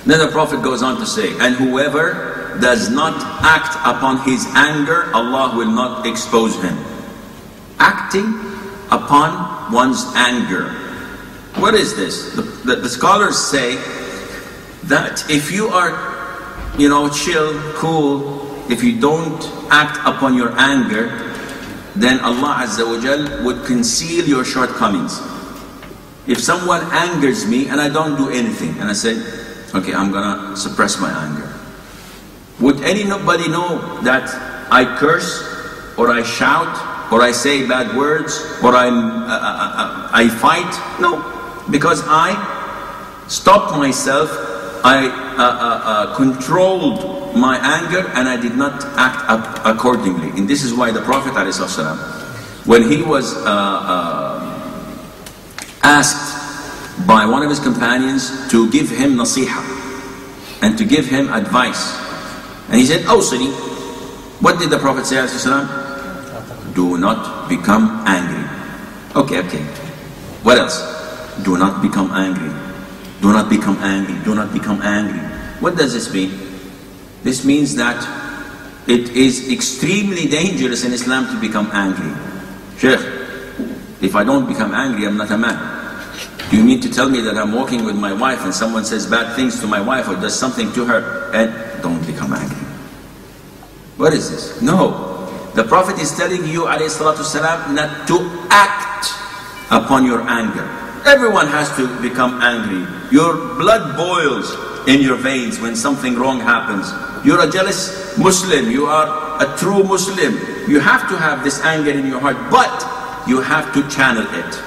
Then the Prophet goes on to say, and whoever does not act upon his anger, Allah will not expose him. Acting upon one's anger. What is this? The scholars say that if you are, chill, cool, if you don't act upon your anger, then Allah Azza wa Jal would conceal your shortcomings. If someone angers me and I don't do anything, and I say, okay, I'm gonna suppress my anger, would anybody know that I curse, or I shout, or I say bad words, or I fight? No, because I stopped myself, I controlled my anger, and I did not act accordingly. And this is why the Prophet ﷺ, when he was asked by one of his companions to give him nasiha and to give him advice, and he said, "Awsini." What did the Prophet say ﷺ? Do not become angry. Okay. What else? Do not become angry. Do not become angry. Do not become angry. What does this mean? This means that it is extremely dangerous in Islam to become angry. Sheikh, if I don't become angry, I'm not a man. Do you mean to tell me that I'm walking with my wife and someone says bad things to my wife or does something to her and don't become angry? What is this? No. The Prophet is telling you, alayhi salatu salam, not to act upon your anger. Everyone has to become angry. Your blood boils in your veins when something wrong happens. You're a jealous Muslim. You are a true Muslim. You have to have this anger in your heart, but you have to channel it.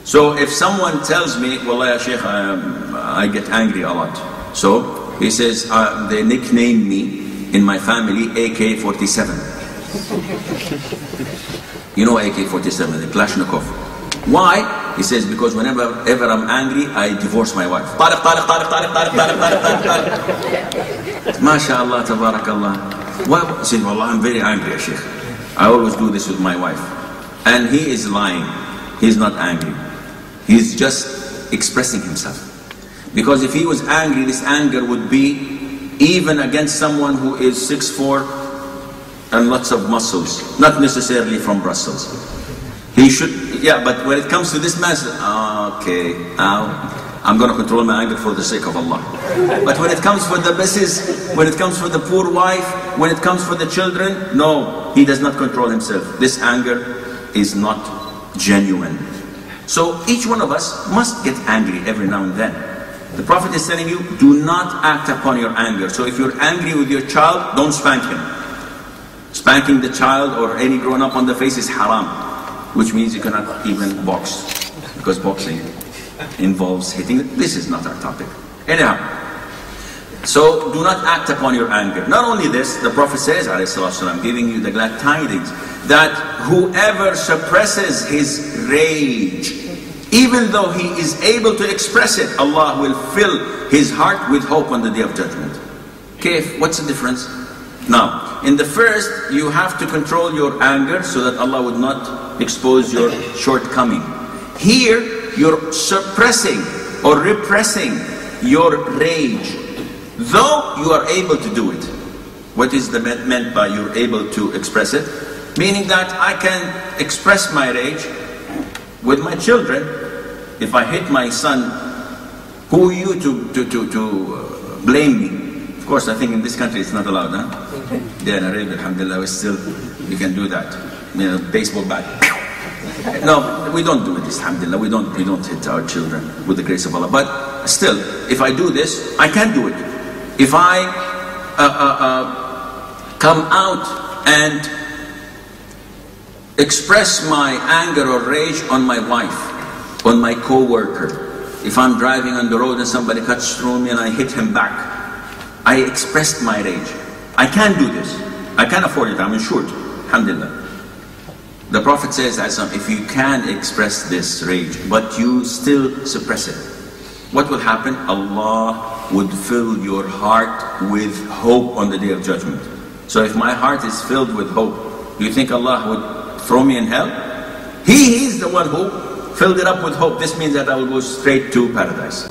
So if someone tells me, "Wallah ya Sheikh, I get angry a lot." So he says, they nickname me in my family AK-47. You know AK-47, the Kalashnikov. Why? He says, because whenever I'm angry, I divorce my wife. Tariq. MashaAllah, tabarakallah. Why? He says, "Wallah, I'm very angry, Sheikh. I always do this with my wife." And he is lying. He's not angry. He's just expressing himself. Because if he was angry, this anger would be even against someone who is 6'4" and lots of muscles, not necessarily from Brussels. He should, but when it comes to this man, okay, I'm going to control my anger for the sake of Allah. But when it comes for the missus, when it comes for the poor wife, when it comes for the children, no, he does not control himself. This anger is not genuine. So each one of us must get angry every now and then. The Prophet is telling you, do not act upon your anger. So if you're angry with your child, don't spank him. Spanking the child or any grown up on the face is haram, which means you cannot even box, because boxing involves hitting. This is not our topic. Anyhow, so do not act upon your anger. Not only this, the Prophet says, ﷺ, giving you the glad tidings, that whoever suppresses his rage, even though he is able to express it, Allah will fill his heart with hope on the Day of Judgment. Okay, what's the difference? Now, in the first, you have to control your anger so that Allah would not expose your shortcoming. Here, you're suppressing or repressing your rage, though you are able to do it. What is meant by you're able to express it? Meaning that I can express my rage with my children. If I hit my son, who are you to blame me? Of course, I think in this country it's not allowed, huh? There in Arabia, alhamdulillah, you can do that. Baseball bat. No, we don't do it, alhamdulillah. We don't hit our children with the grace of Allah. But still, if I do this, I can do it. If I come out and express my anger or rage on my wife, on my co-worker, if I'm driving on the road and somebody cuts through me and I hit him back, I expressed my rage. I can do this. I can afford it. I'm insured. Alhamdulillah. The Prophet says, if you can express this rage, but you still suppress it, what will happen? Allah would fill your heart with hope on the Day of Judgment. So if my heart is filled with hope, do you think Allah would throw me in hell? He is the one who filled it up with hope. This means that I will go straight to paradise.